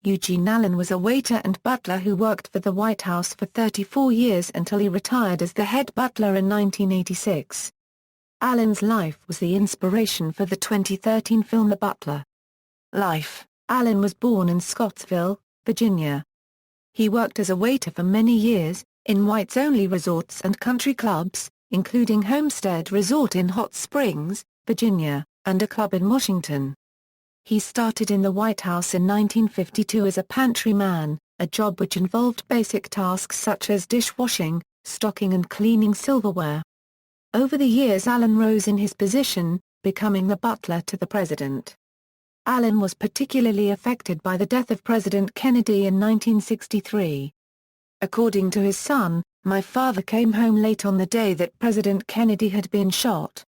Eugene Allen was a waiter and butler who worked for the White House for 34 years until he retired as the head butler in 1986. Allen's life was the inspiration for the 2013 film The Butler. Life: Allen was born in Scottsville, Virginia. He worked as a waiter for many years, in whites-only resorts and country clubs, including Homestead Resort in Hot Springs, Virginia, and a club in Washington. He started in the White House in 1952 as a pantryman, a job which involved basic tasks such as dishwashing, stocking and cleaning silverware. Over the years Allen rose in his position, becoming the butler to the president. Allen was particularly affected by the death of President Kennedy in 1963. According to his son, "My father came home late on the day that President Kennedy had been shot.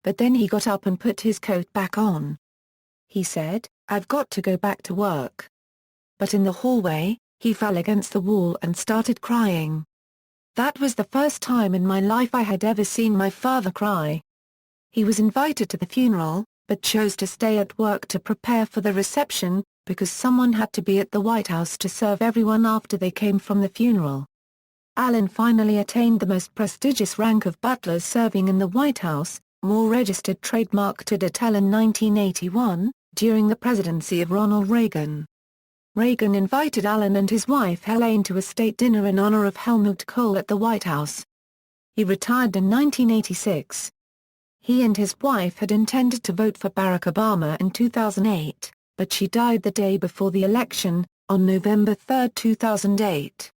But then he got up and put his coat back on. He said, 'I've got to go back to work.' But in the hallway, he fell against the wall and started crying. That was the first time in my life I had ever seen my father cry." He was invited to the funeral, but chose to stay at work to prepare for the reception, because someone had to be at the White House to serve everyone after they came from the funeral. Allen finally attained the most prestigious rank of butlers serving in the White House, more registered trademark to Detel in 1981, during the presidency of Ronald Reagan. Reagan invited Allen and his wife Helene to a state dinner in honor of Helmut Kohl at the White House. He retired in 1986. He and his wife had intended to vote for Barack Obama in 2008, but she died the day before the election, on November 3, 2008.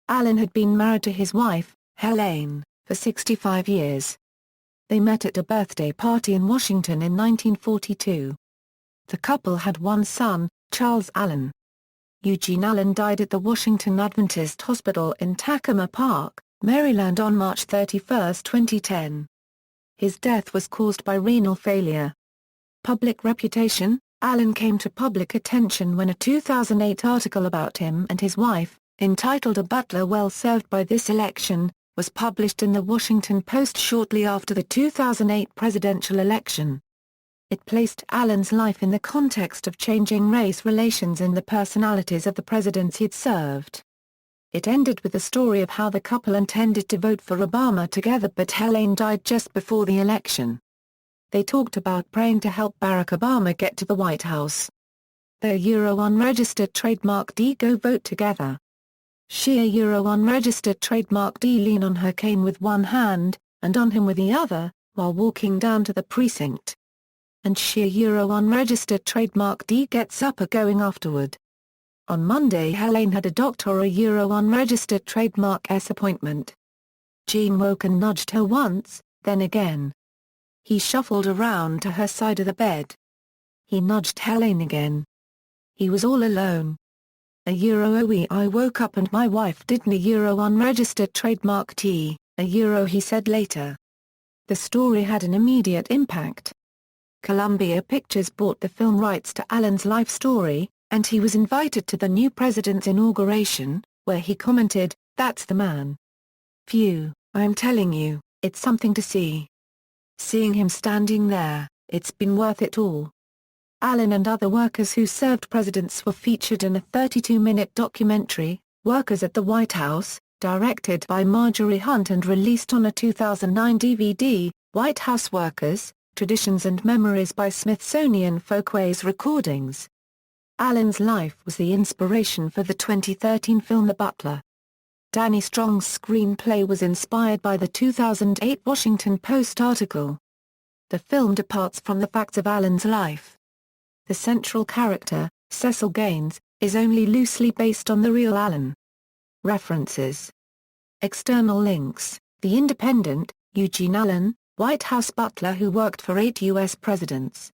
Allen had been married to his wife, Helene, for 65 years. They met at a birthday party in Washington in 1942. The couple had one son, Charles Allen. Eugene Allen died at the Washington Adventist Hospital in Takoma Park, Maryland on March 31, 2010. His death was caused by renal failure. Public reputation: Allen came to public attention when a 2008 article about him and his wife, entitled "A Butler Well Served by This Election," was published in the Washington Post shortly after the 2008 presidential election. It placed Allen's life in the context of changing race relations and the personalities of the presidents he'd served. It ended with the story of how the couple intended to vote for Obama together, but Helene died just before the election. They talked about praying to help Barack Obama get to the White House. The unregistered trademark D Go Vote Together. She unregistered trademark D lean on her cane with one hand, and on him with the other, while walking down to the precinct. And she unregistered trademark D gets up going afterward. On Monday Helene had a Dr. unregistered trademark S appointment. Gene woke and nudged her once, then again. He shuffled around to her side of the bed. He nudged Helene again. He was all alone. I woke up and my wife didn't unregistered trademark T, he said later. The story had an immediate impact. Columbia Pictures bought the film rights to Allen's life story, and he was invited to the new president's inauguration, where he commented, "That's the man. Phew, I'm telling you, it's something to see. Seeing him standing there, it's been worth it all." Allen and other workers who served presidents were featured in a 32-minute documentary, Workers at the White House, directed by Marjorie Hunt and released on a 2009 DVD, White House Workers, Traditions and Memories by Smithsonian Folkways Recordings. Allen's life was the inspiration for the 2013 film The Butler. Danny Strong's screenplay was inspired by the 2008 Washington Post article. The film departs from the facts of Allen's life. The central character, Cecil Gaines, is only loosely based on the real Allen. References. External links: The Independent, Eugene Allen, White House butler who worked for 8 U.S. presidents.